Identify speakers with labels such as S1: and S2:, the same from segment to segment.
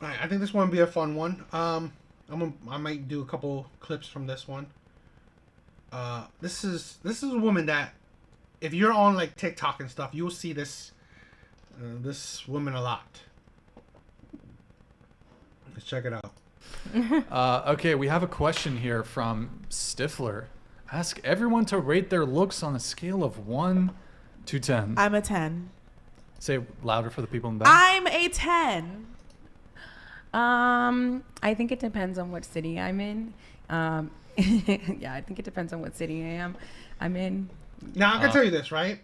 S1: All right, I think this one will be a fun one. I might do a couple clips from this one. This is a woman that, if you're on like TikTok and stuff, you'll see this woman a lot. Let's check it out.
S2: Okay, we have a question here from Stifler. Ask everyone to rate their looks on a scale of 1 to 10.
S3: I'm a 10.
S2: Say it louder for the people in the back.
S3: I'm a 10.
S4: I think it depends on what city I'm in. Yeah, I think it depends on what city I'm in.
S1: Now I can tell you this, right?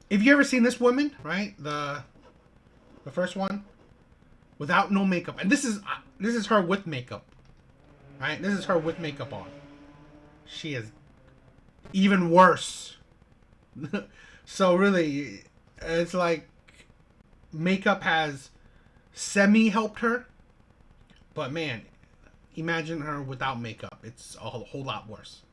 S1: If you ever seen this woman, right, the first one, without no makeup, and this is her with makeup, right? This is her with makeup on. She is even worse. So really, it's like makeup has semi helped her, but man, imagine her without makeup. It's a whole lot worse.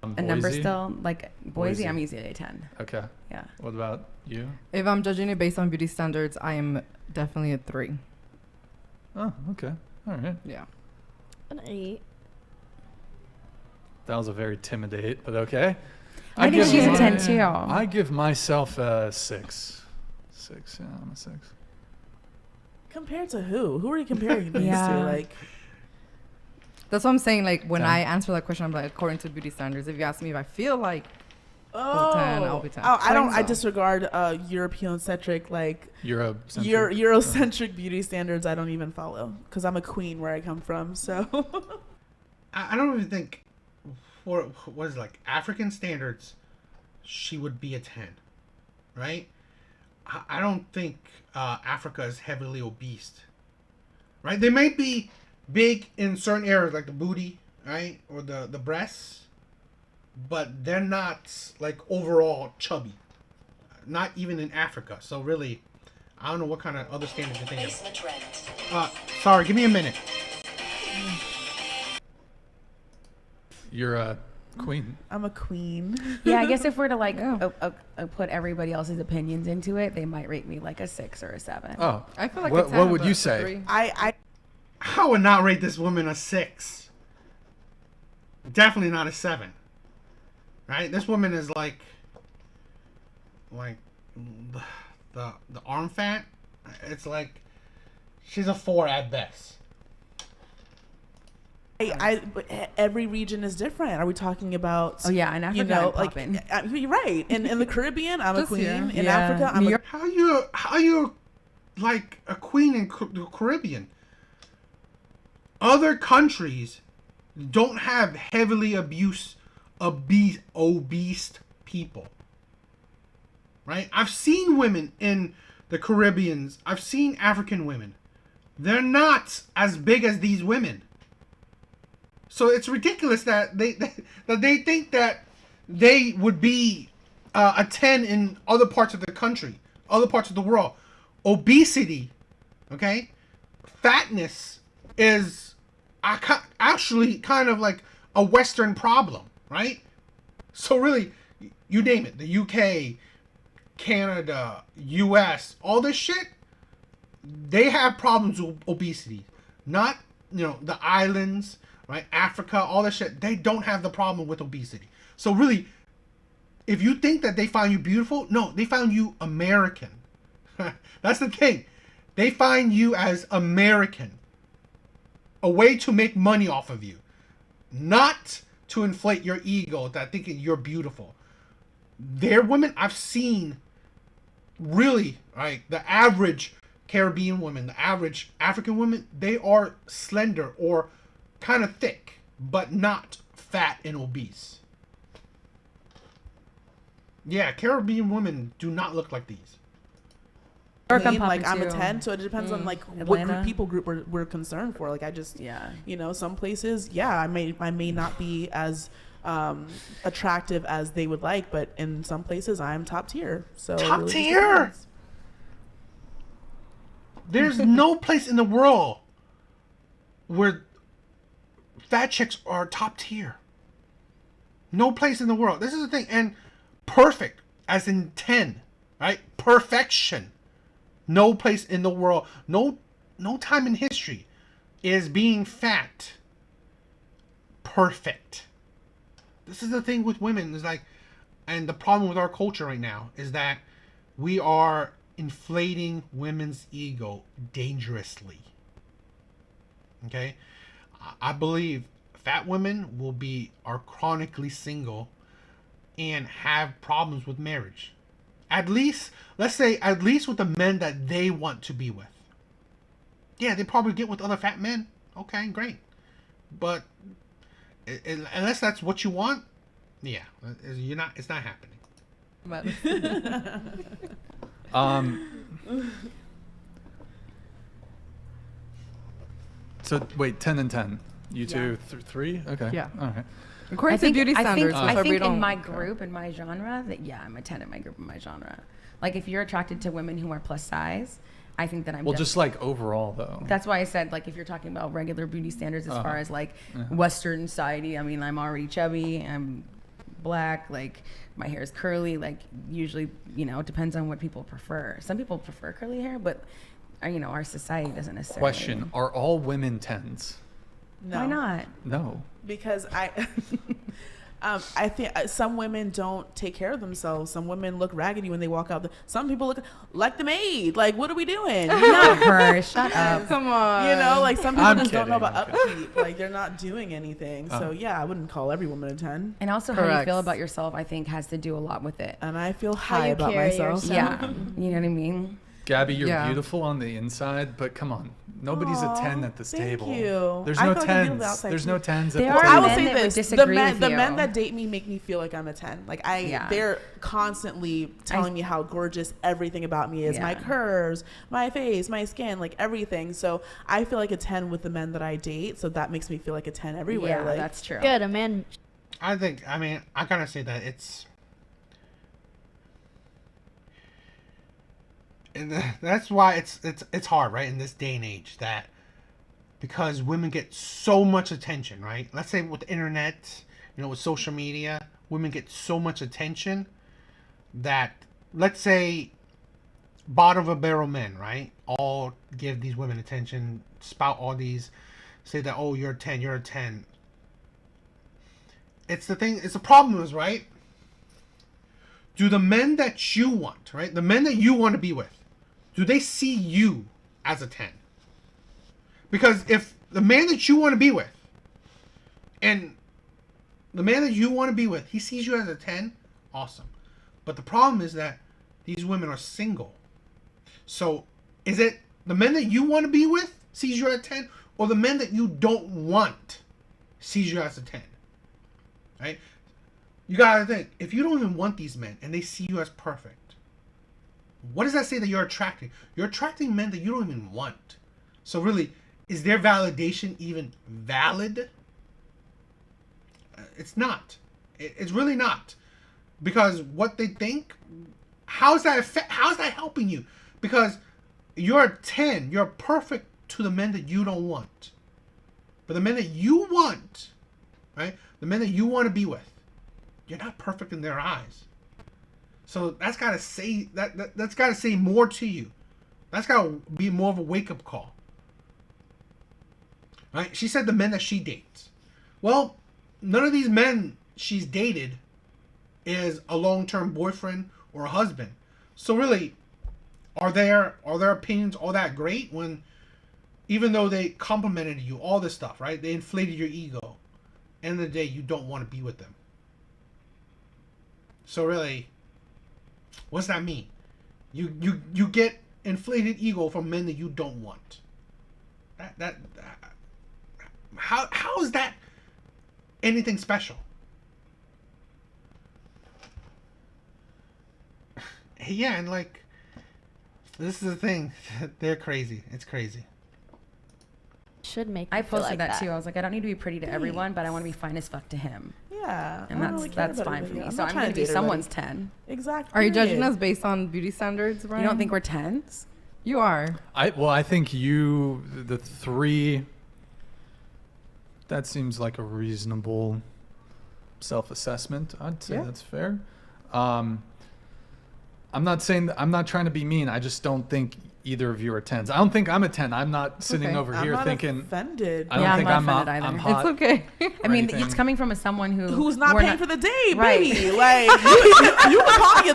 S4: A number still, like
S2: Boise.
S4: I'm usually a 10.
S2: Okay.
S4: Yeah.
S2: What about you?
S5: If I'm judging it based on beauty standards, I am definitely a 3.
S2: Oh, okay. All right.
S5: Yeah.
S6: An 8.
S2: That was a very timid 8, but okay.
S4: I think she's a 10 too.
S2: I give myself a 6. 6, yeah, I'm a 6.
S3: Compared to who? Who are you comparing these
S4: Yeah.
S3: to? Like,
S5: That's what I'm saying. Like, when
S2: 10.
S5: I answer that question, I'm like, according to beauty standards. If you ask me if I feel like 10, I'll be 10.
S3: Oh, I don't. I
S5: So.
S3: disregard European-centric, like
S2: Eurocentric.
S3: Eurocentric beauty standards. I don't even follow because I'm a queen where I come from. So
S1: I don't even think, for what is it, like African standards, she would be a 10, right? I don't think Africa is heavily obese, right? They might be big in certain areas like the booty, right, or the breasts, but they're not like overall chubby, not even in Africa. So really, I don't know what kind of other standards you're thinking of. Sorry, give me a minute.
S2: You're a queen.
S3: I'm a queen.
S4: Yeah, I guess if we're to like put everybody else's opinions into it, they might rate me like a 6 or a 7.
S2: Oh,
S5: I feel like
S2: what,
S5: a 10,
S2: what would
S5: but
S2: you
S5: a
S2: say?
S5: 3.
S1: I would not rate this woman a 6. Definitely not a 7. Right? This woman is like the arm fat. It's like she's a 4 at best.
S3: Every region is different. Are we talking about?
S4: Oh yeah, in Africa,
S3: You know,
S4: I'm
S3: like
S4: poppin'.
S3: you're right. In the Caribbean, I'm a
S5: Just
S3: queen.
S5: here.
S3: In
S4: Yeah.
S3: Africa, I'm
S4: New
S3: a
S4: York-
S1: How you like a queen in the Caribbean? Other countries don't have heavily obese people. Right? I've seen women in the Caribbeans. I've seen African women. They're not as big as these women. So it's ridiculous that they think that they would be a 10 in other parts of the country, other parts of the world. Obesity, okay, fatness is actually kind of like a Western problem, right? So really, you name it, the UK, Canada, US, all this shit, they have problems with obesity. Not, the islands, right? Africa, all this shit, they don't have the problem with obesity. So really, if you think that they find you beautiful, no, they found you American. That's the thing. They find you as American. A way to make money off of you. Not to inflate your ego that thinking you're beautiful. They're women I've seen really, right, the average Caribbean woman, the average African woman, they are slender or kind of thick, but not fat and obese. Yeah, Caribbean women do not look like these.
S4: York, I'm
S3: like
S4: poppin'
S3: I'm a
S4: too.
S3: 10, so it depends on like what
S4: Atlanta.
S3: people group we're concerned for. Like I just
S4: Yeah.
S3: Some places, I may not be as attractive as they would like, but in some places I'm top tier. So it
S1: Top
S3: really just
S1: tier?
S3: depends.
S1: There's no place in the world where fat chicks are top tier. No place in the world. This is the thing. And perfect, as in 10, right? Perfection. No place in the world, no time in history is being fat perfect. This is the thing with women, is like, and the problem with our culture right now is that we are inflating women's ego dangerously. Okay? I believe fat women are chronically single and have problems with marriage. At least, let's say, at least with the men that they want to be with. Yeah, they probably get with other fat men. Okay, great. But unless that's what you want, yeah, it's not happening.
S5: But
S2: So wait, 10 and 10. You two, 3? Okay.
S5: Yeah.
S2: All right.
S5: according to beauty standards,
S4: I
S5: so we
S4: think
S5: don't
S4: in my
S5: care.
S4: group, in my genre, that yeah, I'm a 10 in my group, in my genre. Like if you're attracted to women who are plus size, I think that I'm.
S2: Well, just like overall though.
S4: That's why I said, like, if you're talking about regular beauty standards as far as like Western society, I mean, I'm already chubby, I'm black, like my hair is curly, like usually, you know, it depends on what people prefer. Some people prefer curly hair, but you know, our society doesn't necessarily.
S2: Question: are all women 10s?
S3: No.
S4: Why not?
S2: No.
S3: Because I think some women don't take care of themselves. Some women look raggedy when they walk out. Some people look like the maid. Like, what are we doing?
S4: Not her. Shut up.
S5: Come on.
S3: You know, like some people
S2: I'm
S3: just don't know
S2: kidding,
S3: about
S2: I'm
S3: upkeep. Like they're not doing anything. So yeah, I wouldn't call every woman a 10.
S4: And also how you
S5: Correct.
S4: feel about yourself, I think, has to do a lot with it.
S3: And I feel
S6: How
S3: high
S6: you
S3: about
S6: carry
S3: myself.
S6: yourself.
S4: Yeah. You know what I mean?
S2: Gabby, you're
S5: Yeah.
S2: beautiful on the inside, but come on, nobody's
S3: Aw,
S2: a 10 at this
S3: thank
S2: table.
S3: you.
S2: There's
S3: I
S2: no
S3: feel like I'm beautiful
S2: 10s.
S3: outside
S2: There's
S3: too.
S2: no 10s at
S4: There
S2: the
S4: are
S2: table.
S3: I will
S4: men
S3: say
S4: that would
S3: this: the
S4: disagree with
S3: men
S4: you.
S3: that date me make me feel like I'm a 10. Like
S4: Yeah.
S3: they're constantly telling me how gorgeous everything about me is. My
S4: Yeah.
S3: curves, my face, my skin, like everything. So I feel like a 10 with the men that I date. So that makes me feel like a 10 everywhere.
S4: Yeah,
S3: like,
S4: that's true.
S6: Good, a man.
S1: I gotta say that that's why it's hard, right, in this day and age, that because women get so much attention, right? Let's say with the internet, you know, with social media, women get so much attention that, let's say, bottom of a barrel men, right, all give these women attention, spout all these, say that, oh, you're a 10, you're a 10. It's the problem is, right, do the men that you want, right, the men that you want to be with, do they see you as a 10? Because if the man that you want to be with, and the man that you want to be with, he sees you as a 10, awesome. But the problem is that these women are single. So is it the men that you want to be with sees you as a 10, or the men that you don't want sees you as a 10? Right? You gotta think, if you don't even want these men and they see you as perfect, what does that say that you're attracting? You're attracting men that you don't even want. So really, is their validation even valid? It's not. It's really not. Because what they think, how's that helping you? Because you're a 10, you're perfect to the men that you don't want. But the men that you want, right? The men that you want to be with, you're not perfect in their eyes. So that's gotta say that's gotta say more to you. That's gotta be more of a wake-up call. Right? She said the men that she dates. Well, none of these men she's dated is a long-term boyfriend or a husband. So really, are their opinions all that great when, even though they complimented you, all this stuff, right? They inflated your ego. End of the day, you don't want to be with them. So really, what's that mean? You get inflated ego from men that you don't want. How is that anything special? Yeah, and like, this is the thing. They're crazy. It's crazy.
S6: Should make.
S4: I
S6: me feel
S4: posted
S6: like
S4: that too. I was like, I don't need to be pretty to everyone, but I want to be fine as fuck to him.
S3: Yeah.
S4: And
S3: I don't really care
S4: that's
S3: about
S4: fine for
S3: everybody.
S4: me.
S3: I'm
S4: So
S3: not
S4: I'm
S3: trying
S4: going to be
S3: date everybody.
S4: someone's 10.
S3: Exactly.
S5: Are you judging
S3: period.
S5: us based on beauty standards, Brian?
S4: You don't think we're 10s?
S5: You are.
S2: I think the 3. That seems like a reasonable self-assessment. I'd say
S5: Yeah.
S2: that's fair. I'm not saying that, I'm not trying to be mean. I just don't think either of you are 10s. I don't think I'm a 10. I'm not sitting
S5: okay.
S2: over
S3: I'm
S2: here
S3: not
S2: thinking.
S3: offended.
S2: I don't
S4: Yeah, I'm
S2: think
S4: not
S2: I'm
S4: offended
S2: I'm
S4: either.
S2: hot.
S5: It's okay.
S4: I mean,
S2: anything.
S4: it's coming from someone
S3: Who's not
S4: we're
S3: paying for the date,
S4: Right.
S3: baby? Like you can call me a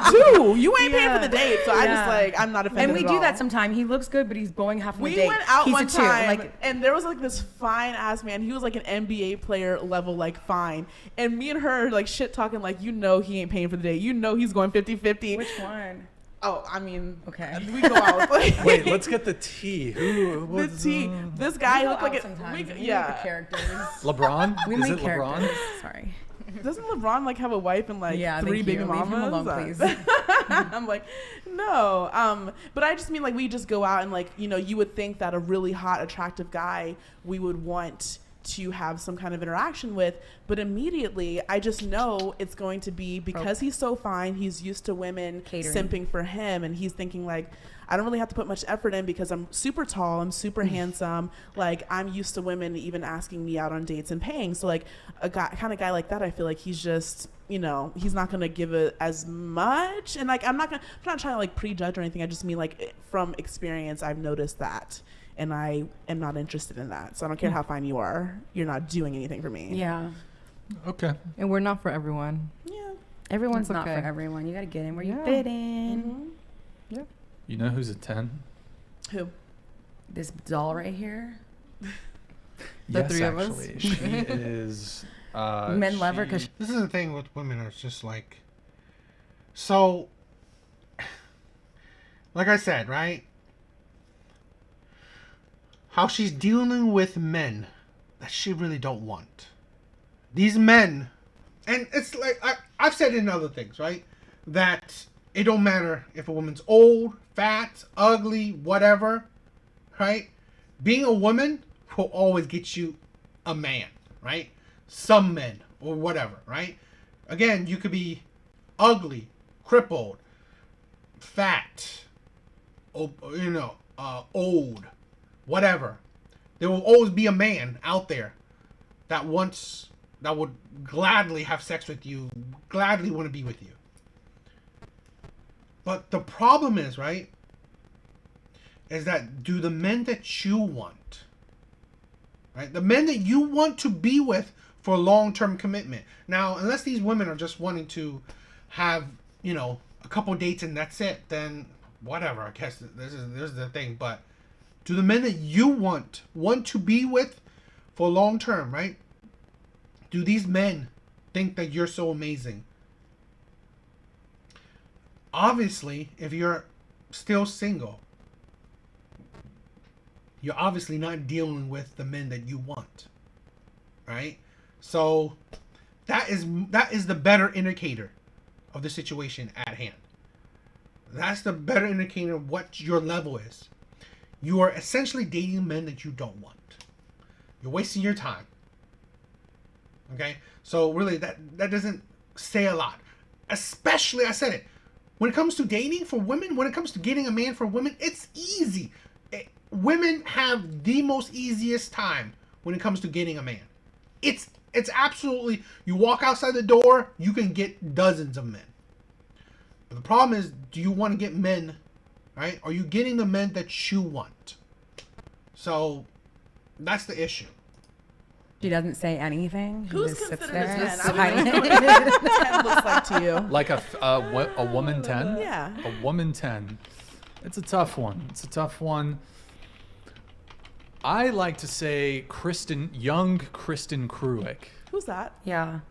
S3: 2. You ain't paying
S4: Yeah.
S3: for the date, so I just
S4: Yeah.
S3: like I'm not offended.
S4: And we
S3: at
S4: do
S3: all.
S4: that sometimes. He looks good, but he's going half of the
S3: We
S4: date.
S3: went out
S4: He's
S3: one
S4: a 2.
S3: time,
S4: Like,
S3: and there was like this fine ass man. He was like an NBA player level, like fine. And me and her like shit talking, like he ain't paying for the date. He's going 50-50.
S4: which one?
S3: Oh, I mean,
S4: Okay.
S3: we go out. Like,
S2: Wait, let's get the tea. Who?
S3: the
S2: what's,
S3: tea. This guy
S4: We go
S3: looked like
S4: out
S3: it.
S4: sometimes.
S3: We,
S4: We make the
S3: yeah.
S4: characters.
S2: LeBron?
S4: We
S2: Is
S4: make
S2: it LeBron?
S4: characters. Sorry.
S3: Doesn't LeBron like have a wife and like
S4: Yeah,
S3: 3
S4: thank
S3: baby
S4: you. Leave
S3: mamas?
S4: him alone, please.
S3: I'm like, no. But I just mean like we just go out and like you would think that a really hot, attractive guy we would want to have some kind of interaction with, but immediately I just know it's going to be because he's so fine. He's used to women
S4: Catering.
S3: simping for him, and he's thinking like, I don't really have to put much effort in because I'm super tall, I'm super handsome. Like I'm used to women even asking me out on dates and paying. So like a kind of guy like that, I feel like he's just he's not gonna give it as much. And like I'm not trying to like prejudge or anything. I just mean like from experience, I've noticed that. And I am not interested in that. So I don't care how fine you are. You're not doing anything for me.
S4: Yeah.
S2: Okay.
S5: And we're not for everyone.
S3: Yeah.
S4: Everyone's
S5: It's
S4: not
S5: okay.
S4: for everyone. You got to get in where you
S5: Yeah.
S4: fit in.
S3: Mm-hmm.
S2: You know who's a 10?
S3: Who?
S4: This doll right here.
S5: The
S2: Yes,
S5: three of us?
S2: actually. She is.
S4: Men love her 'cause
S1: This is the thing with women. It's just like, so, like I said, right? How she's dealing with men that she really don't want. These men, and it's like I've said in other things, right? That it don't matter if a woman's old, fat, ugly, whatever, right? Being a woman will always get you a man, right? Some men or whatever, right? Again, you could be ugly, crippled, fat, old, whatever. There will always be a man out there that would gladly have sex with you, gladly want to be with you. But the problem is, right, is that do the men that you want, right, the men that you want to be with for long-term commitment. Now, unless these women are just wanting to have, a couple dates and that's it, then whatever, I guess this is the thing. But do the men that you want to be with for long-term, right? Do these men think that you're so amazing? Obviously, if you're still single, you're obviously not dealing with the men that you want, right? So that is the better indicator of the situation at hand. That's the better indicator of what your level is. You are essentially dating men that you don't want. You're wasting your time. Okay? So really that doesn't say a lot. Especially, I said it, when it comes to dating for women, when it comes to getting a man for women, it's easy. Women have the most easiest time when it comes to getting a man. It's absolutely, you walk outside the door, you can get dozens of men. But the problem is, do you want to get men, right? Are you getting the men that you want? So that's the issue.
S4: she doesn't say anything. She
S3: Who's
S4: just sits
S3: considered
S4: there.
S3: a 10?
S4: silent.
S3: I don't know what 10 looks like to you.
S2: Like a woman 10?
S3: Yeah.
S2: A woman 10. It's a tough one. I like to say young Kristen Kruick.
S3: Who's that?
S4: Yeah.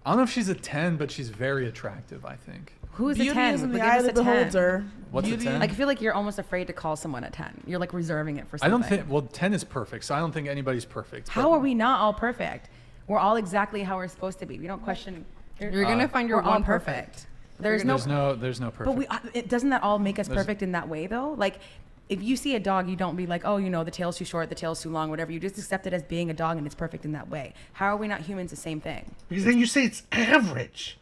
S2: I don't know if she's a 10, but she's very attractive, I think.
S4: Who's
S3: Beauty
S4: a 10?
S3: is in
S4: But
S3: the
S4: give
S3: eye
S4: us
S3: of the
S4: a 10.
S3: beholder.
S2: What's a
S3: Beauty-
S2: 10?
S4: Like, I feel like you're almost afraid to call someone a 10. You're like reserving it for
S2: I
S4: something.
S2: don't think, well, 10 is perfect, so I don't think anybody's perfect.
S4: How are we not all perfect? We're all exactly how we're supposed to be. We don't question.
S5: You're gonna find your
S4: We're all
S5: one
S4: perfect. There's no.
S2: There's no perfect.
S4: But doesn't that all make us
S2: There's-
S4: perfect in that way though? Like, if you see a dog, you don't be like, oh, the tail's too short, the tail's too long, whatever. You just accept it as being a dog and it's perfect in that way. How are we not humans the same thing?
S1: Because then you say it's average.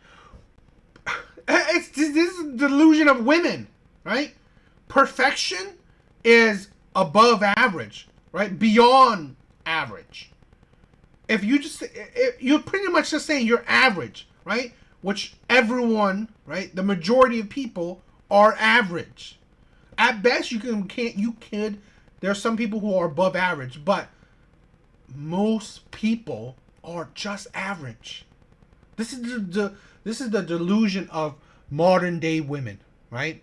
S1: This is a delusion of women, right? Perfection is above average, right? Beyond average. If you're pretty much just saying you're average, right? Which everyone, right? The majority of people are average. At best, you could. There are some people who are above average, but most people are just average. This is the delusion of modern day women, right?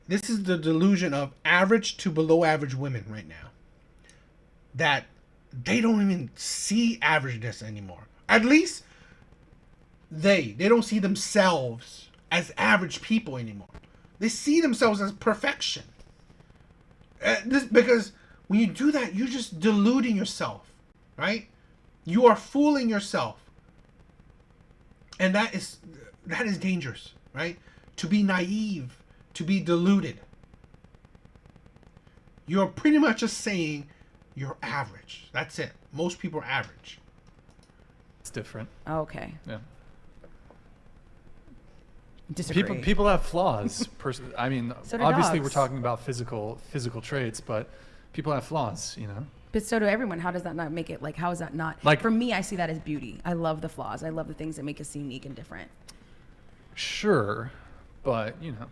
S1: This is the delusion of average to below average women right now. That they don't even see averageness anymore. At least they don't see themselves as average people anymore. They see themselves as perfection. Because when you do that, you're just deluding yourself, right? You are fooling yourself. And that is dangerous, right? To be naive, to be deluded. You're pretty much just saying you're average. That's it. Most people are average.
S2: It's different.
S4: Okay.
S2: Yeah.
S4: Disagree.
S2: People have flaws. I mean,
S4: So do
S2: obviously
S4: dogs.
S2: we're talking about physical traits, but people have flaws, you know.
S4: But so do everyone. How does that not make it, like, how is that not?
S2: Like-
S4: for me, I see that as beauty. I love the flaws. I love the things that make us unique and different.
S2: Sure, but you know.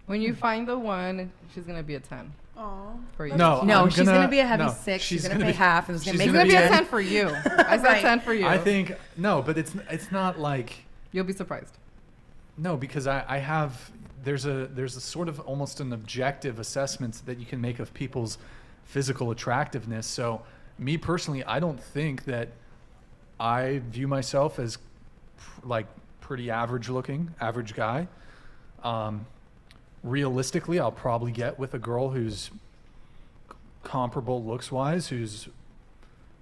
S5: When you find the one, she's gonna be a 10
S3: Aw.
S5: for you.
S2: No,
S4: No,
S2: I'm
S4: she's gonna be a heavy 6. She's gonna pay
S2: be-
S4: half, and it's gonna
S2: she's
S4: make
S5: It's
S4: her
S5: gonna be a
S4: 10.
S5: 10 for you. I said
S4: Right.
S5: 10 for you.
S2: I think no, but it's not like
S5: You'll be surprised.
S2: no, because I have there's a sort of almost an objective assessment that you can make of people's physical attractiveness. So me personally, I don't think that I view myself as like pretty average looking, average guy. Realistically, I'll probably get with a girl who's comparable looks wise, who's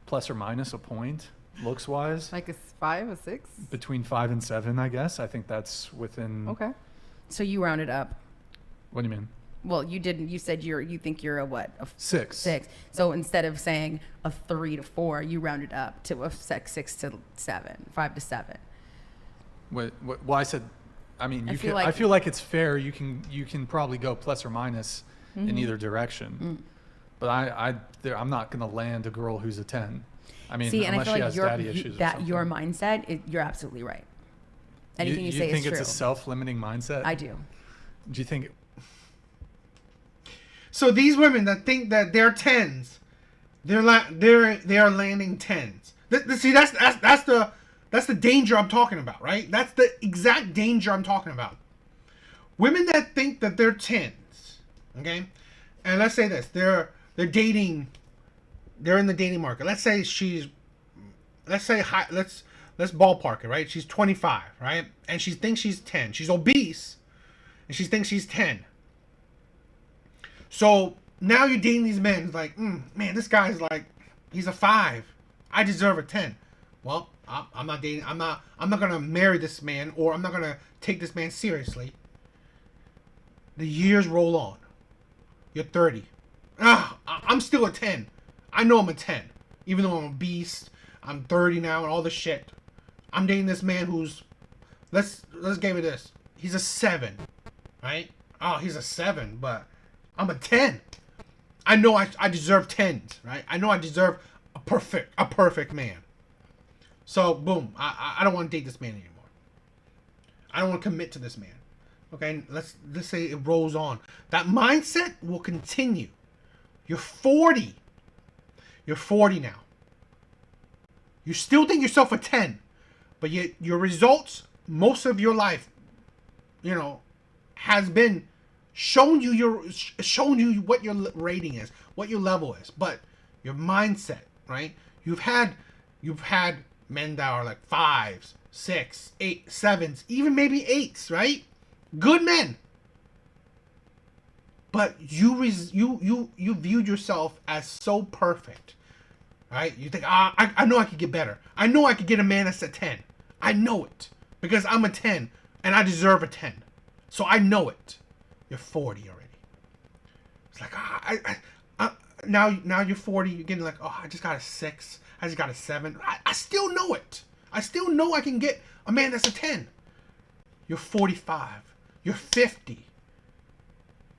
S2: plus or minus a point looks wise.
S5: Like a 5, a 6.
S2: Between 5 and 7, I guess. I think that's within.
S5: Okay.
S4: So you rounded up.
S2: What do you mean?
S4: Well, you didn't. You said you think you're a what? A
S2: 6.
S4: 6. So instead of saying a 3 to 4, you rounded up to a 6 to 7, 5 to 7.
S2: Well, I said. I mean,
S4: I feel like-
S2: I feel like it's fair. You can probably go plus or minus in either direction. But I'm not going to land a girl who's a 10. I mean,
S4: See, and I
S2: unless
S4: feel
S2: she
S4: like
S2: has daddy issues. Or something.
S4: your mindset, you're absolutely right. Anything you, say
S2: think
S4: is true.
S2: it's a self-limiting mindset?
S4: I do.
S2: Do you think?
S1: So these women that think that they're 10s, they are landing 10s. See, that's the danger I'm talking about, right? That's the exact danger I'm talking about. Women that think that they're 10s, okay? And let's say this, they're dating, they're in the dating market. Let's say let's ballpark it, right? She's 25, right? And she thinks she's 10. She's obese, and she thinks she's 10. So now you're dating these men. It's like, man, this guy's like, he's a 5. I deserve a 10. Well, I'm not dating. I'm not gonna marry this man, or I'm not gonna take this man seriously. The years roll on. You're 30. I'm still a 10. I know I'm a 10, even though I'm a beast. I'm 30 now and all this shit. I'm dating this man who's, let's give it this. He's a 7, right? Oh, he's a 7, but I'm a 10. I know I deserve 10s, right? I know I deserve a perfect man. So boom, I don't want to date this man anymore. I don't want to commit to this man. Okay, let's say it rolls on. That mindset will continue. You're 40. You're 40 now. You still think yourself a 10, but yet your results, most of your life, has been shown you what your rating is, what your level is. But your mindset, right? You've had men that are like 5s, 6, 8, 7s, even maybe 8s, right? Good men. But you viewed yourself as so perfect, right? You think, I know I could get better. I know I could get a man that's a 10. I know it because I'm a 10 and I deserve a 10. So I know it. You're 40 already. It's like, now you're 40. You're getting like, I just got a 6. I just got a 7. I still know it. I still know I can get a man that's a 10. You're 45. You're 50.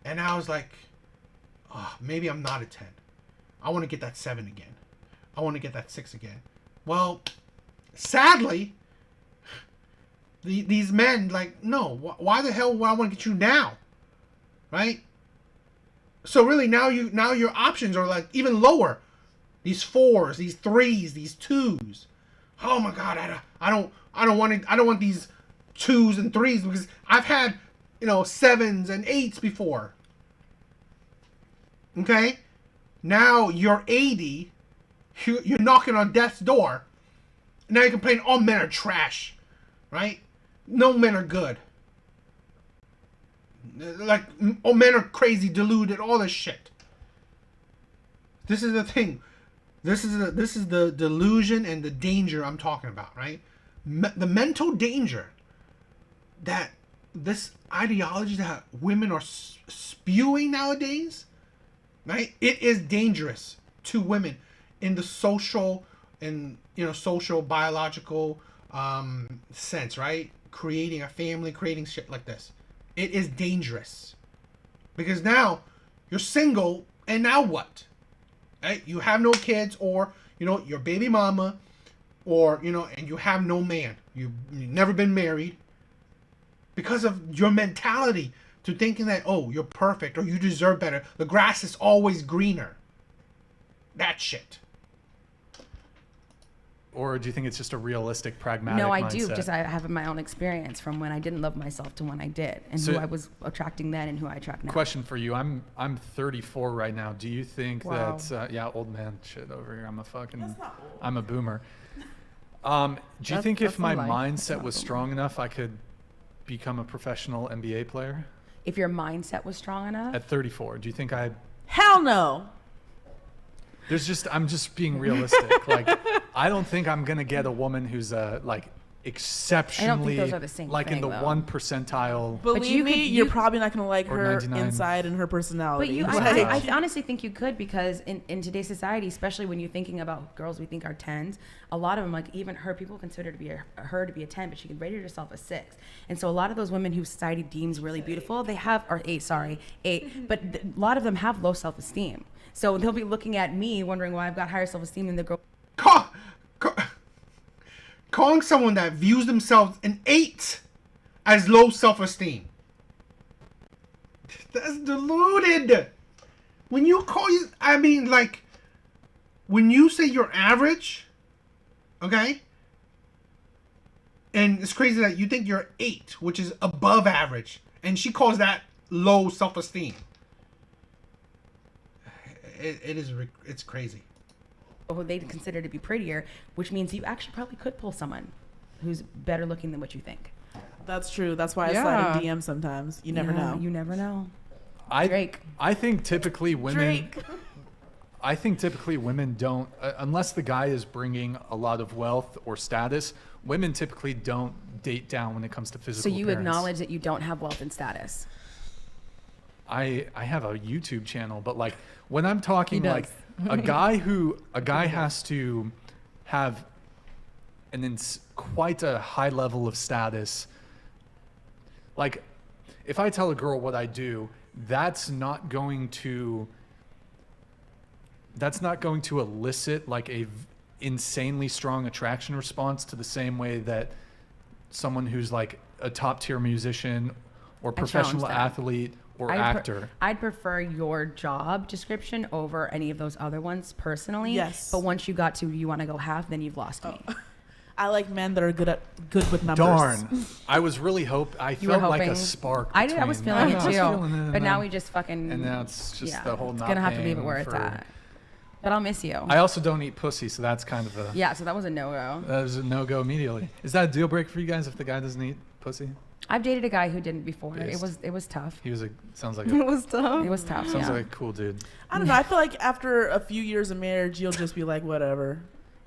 S1: And I was like, maybe I'm not a 10. I want to get that 7 again. I want to get that 6 again. Well, sadly, these men, like, no. Why the hell would I want to get you now? Right? So really now your options are like even lower. These 4s, these 3s, these 2s. Oh my God, I don't want these 2s and 3s because I've had 7s and 8s before. Okay, now you're 80. You're knocking on death's door. Now you complain all men are trash, right? No men are good. Like all men are crazy, deluded, all this shit. This is the thing. This is the delusion and the danger I'm talking about, right? The mental danger that this ideology that women are spewing nowadays, right? It is dangerous to women in the social and social biological sense, right? Creating a family, creating shit like this. It is dangerous because now you're single, and now what? Right? You have no kids, or your baby mama, or and you have no man. You've never been married because of your mentality to thinking that you're perfect or you deserve better. The grass is always greener. That shit.
S2: Or do you think it's just a realistic, pragmatic
S4: No, I
S2: mindset?
S4: do. Just I have my own experience from when I didn't love myself to when I did, and
S2: So-
S4: who I was attracting then and who I attract now.
S2: Question for you. I'm 34 right now. Do you think
S3: Wow.
S2: that old man shit over here.
S3: That's not old.
S2: I'm a boomer. Do you think if
S5: that's
S2: my
S5: a lie.
S2: mindset
S5: That's
S2: was
S5: not
S2: strong enough, I could become a professional NBA player
S4: If your mindset was strong enough,
S2: at 34? Do you think
S3: Hell no.
S2: I'm just being realistic. Like, I don't think I'm gonna get a woman who's exceptionally
S4: those are the same
S2: like in
S4: thing,
S2: the
S4: though.
S2: 1 percentile.
S3: Believe
S4: you
S3: me,
S4: could-
S3: you're
S4: you-
S3: probably not gonna like
S2: Or
S3: her
S2: 99.
S3: inside and her personality.
S4: but you,
S3: Like,
S4: I honestly think you could, because in today's society, especially when you're thinking about girls we think are 10s, a lot of them, like even her, people consider her to be a 10, but she can rate herself a 6. And so a lot of those women who society deems really beautiful, they have, or 8, but a lot of them have low self-esteem. So they'll be looking at me wondering why I've got higher self-esteem than the girl.
S1: Calling someone that views themselves an 8 as low self-esteem. That's deluded. When you when you say you're average, okay? And it's crazy that you think you're 8, which is above average, and she calls that low self-esteem. It's crazy.
S4: who they consider to be prettier, which means you actually probably could pull someone who's better looking than what you think.
S3: that's true. That's why I
S5: Yeah.
S3: slide in DM sometimes. You never
S4: Yeah,
S3: know.
S4: You never know.
S2: I think typically women.
S3: Drake.
S2: I think typically women don't, unless the guy is bringing a lot of wealth or status. Women typically don't date down when it comes to
S4: So
S2: physical.
S4: you
S2: appearance.
S4: acknowledge that you don't have wealth and status.
S2: I have a YouTube channel, but like when I'm talking
S5: He
S2: like a guy has to have quite a high level of status. Like if I tell a girl what I do, that's not going to elicit like a insanely strong attraction response to the same way that someone who's like a top tier musician or professional
S4: that.
S2: athlete or actor.
S4: I'd prefer your job description over any of those other ones personally.
S3: Yes.
S4: But once you got to you want to go half, then you've lost me.
S3: I like men that are good with numbers.
S2: Darn. I was really I
S4: You were
S2: felt like a
S4: hoping-
S2: spark.
S4: I did. I was
S2: between-
S4: feeling
S2: I
S4: it
S2: was
S4: too.
S2: feeling it,
S4: But
S2: and
S4: now
S2: then-
S4: we just fucking.
S2: And now it's just
S4: yeah,
S2: the whole
S4: it's
S2: not
S4: gonna have to leave it
S2: paying
S4: where it's
S2: for-
S4: at. But I'll miss you.
S2: I also don't eat pussy, so that's kind of a
S4: Yeah. So that was a no-go.
S2: that was a no-go immediately. Is that a deal breaker for you guys if the guy doesn't eat pussy?
S4: I've dated a guy who didn't before.
S2: Based.
S4: It was tough.
S2: He was sounds like
S5: It
S2: a
S5: was tough.
S4: It was tough.
S2: sounds
S4: Yeah.
S2: like a cool dude.
S3: I don't know. I feel like after a few years of marriage, you'll just be like, whatever.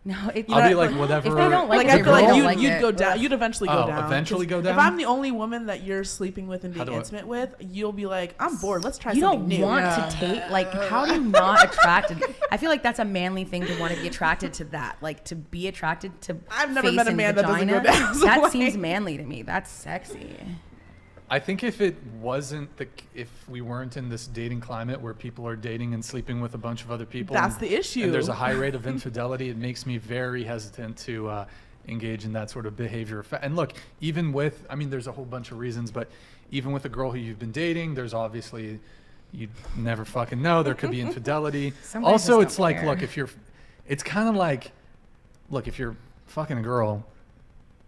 S4: No, it,
S2: I'll be
S3: know,
S2: like
S3: like,
S2: whatever.
S4: if they don't like
S3: Like
S4: it,
S3: I
S4: they
S3: feel
S4: really
S3: like
S4: don't like
S3: you'd
S4: it.
S3: go down. You'd eventually go
S2: Oh,
S3: down.
S2: eventually
S3: 'Cause
S2: go
S3: If
S2: down?
S3: I'm the only woman that you're sleeping with and
S2: How
S3: being
S2: do I-
S3: intimate with, you'll be like, I'm bored. Let's try
S4: You
S3: something
S4: don't
S3: new.
S4: want to take like how do you not attracted? I feel like that's a manly thing to want to be attracted to that, like to be attracted to.
S3: I've never
S4: face
S3: met a
S4: and
S3: man that doesn't
S4: vagina.
S3: go down, so
S4: That
S3: like-
S4: seems manly to me. That's sexy.
S2: I think if it wasn't if we weren't in this dating climate where people are dating and sleeping with a bunch of other people,
S3: That's
S2: and-
S3: the issue.
S2: And there's a high rate of infidelity. It makes me very hesitant to engage in that sort of behavior. And look, even with, I mean, there's a whole bunch of reasons, but even with a girl who you've been dating, there's obviously, You never fucking know. There could be infidelity.
S4: Some guys
S2: Also,
S4: just
S2: it's
S4: don't
S2: like,
S4: care.
S2: look, it's kind of like, look, if you're fucking a girl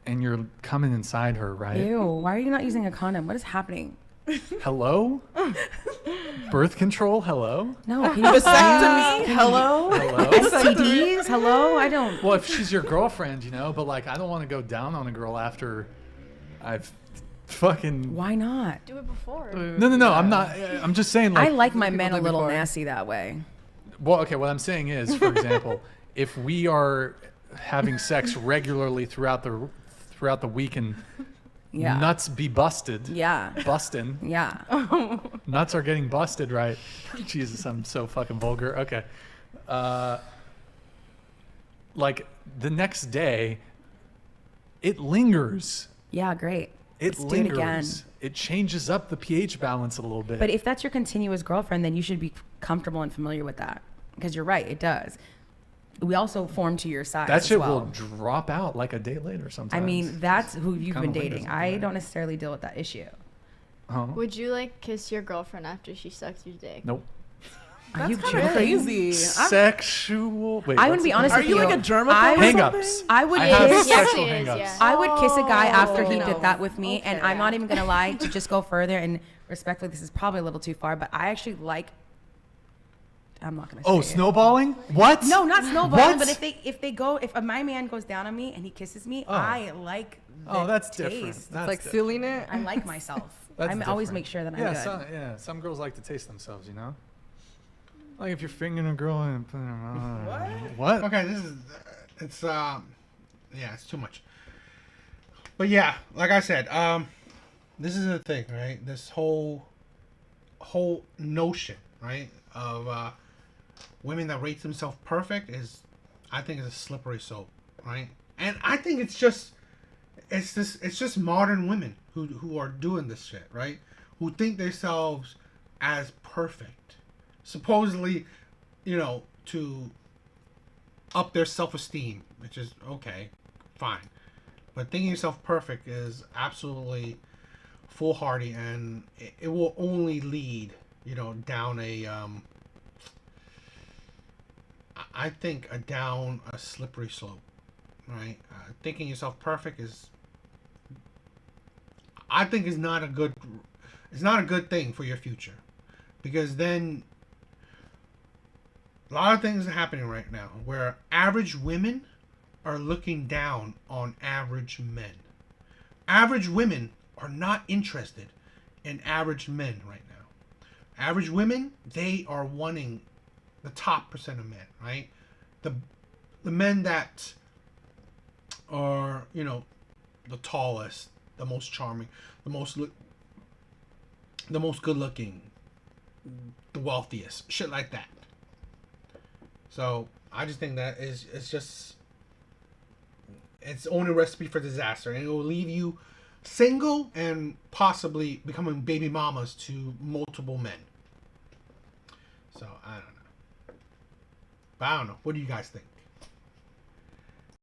S2: and you're coming inside her, right?
S4: Ew, why are you not using a condom? What is happening?
S2: Hello? Birth control? Hello?
S4: No, can you
S3: Vasectomy? Hello?
S2: Hello?
S4: STDs? Hello? I don't.
S2: Well, if she's your girlfriend, but like, I don't want to go down on a girl after I've fucking.
S4: Why not?
S6: Do it before.
S2: No. I'm not. I'm just saying. Like,
S4: I like my
S5: people
S4: men a
S5: do
S4: little
S5: before.
S4: nasty that way.
S2: Well, okay. What I'm saying is, for example, if we are having sex regularly throughout the week and
S4: Yeah.
S2: nuts be busted.
S4: Yeah.
S2: Busting.
S4: Yeah.
S2: Nuts are getting busted, right? Jesus, I'm so fucking vulgar. Okay. Like the next day, it lingers.
S4: Yeah, great.
S2: It
S4: Let's do it
S2: lingers.
S4: again.
S2: It changes up the pH balance a little bit.
S4: But if that's your continuous girlfriend, then you should be comfortable and familiar with that. Because you're right, it does. We also form to your size.
S2: that
S4: as
S2: shit
S4: well.
S2: will drop out like a day later sometimes.
S4: I mean, that's who you've
S2: Kinda
S4: been
S2: lingers
S4: dating.
S2: a
S4: I
S2: bit.
S4: don't necessarily deal with that issue.
S2: Huh?
S6: Would you like kiss your girlfriend after she sucks your dick?
S2: Nope.
S4: Are you
S3: That's kind of
S4: joking?
S3: crazy.
S2: Sexual. Wait,
S4: I
S2: what's
S4: would be
S2: it
S4: honest
S2: called?
S3: Are
S4: with
S3: you
S4: you.
S3: like a germaphobe
S4: I
S3: or
S4: would-
S3: something?
S2: Hang-ups.
S4: I would
S2: I have
S4: kiss.
S6: Yes,
S2: sexual
S6: it is,
S2: hang-ups.
S6: yeah.
S4: I would kiss a guy after he
S5: no.
S4: did that with me, and
S6: Okay.
S4: I'm not even gonna lie. To just go further and respectfully, this is probably a little too far, but I actually like. I'm not gonna.
S2: Oh,
S4: say it.
S2: snowballing? What?
S4: No, not snowballing.
S2: What?
S4: But if my man goes down on me and he kisses me,
S2: Oh.
S4: I like. The
S2: Oh, that's
S4: taste.
S2: different.
S5: It's
S2: That's
S5: like
S2: different.
S5: sealing it.
S4: I like myself.
S2: That's
S4: I always
S2: different.
S4: make sure that I'm
S2: Yeah,
S4: good.
S2: some girls like to taste themselves, Like if you're fingering a girl and putting her on. What?
S1: Okay, it's it's too much. But yeah, like I said, this is the thing, right? This whole notion, right, of women that rate themselves perfect I think is a slippery slope, right? And I think it's just modern women who are doing this shit, right? Who think themselves as perfect, supposedly, to up their self-esteem, which is okay, fine. But thinking yourself perfect is absolutely foolhardy, and it will only lead, down I think down a slippery slope, right? Thinking yourself perfect I think is not a good thing for your future, because then a lot of things are happening right now where average women are looking down on average men. Average women are not interested in average men right now. Average women, they are wanting the top percent of men, right? The men that are, the tallest, the most charming, the most good looking, the wealthiest, shit like that. So I just think that it's only a recipe for disaster, and it will leave you single and possibly becoming baby mamas to multiple men. So I don't know. But I don't know. What do you guys think?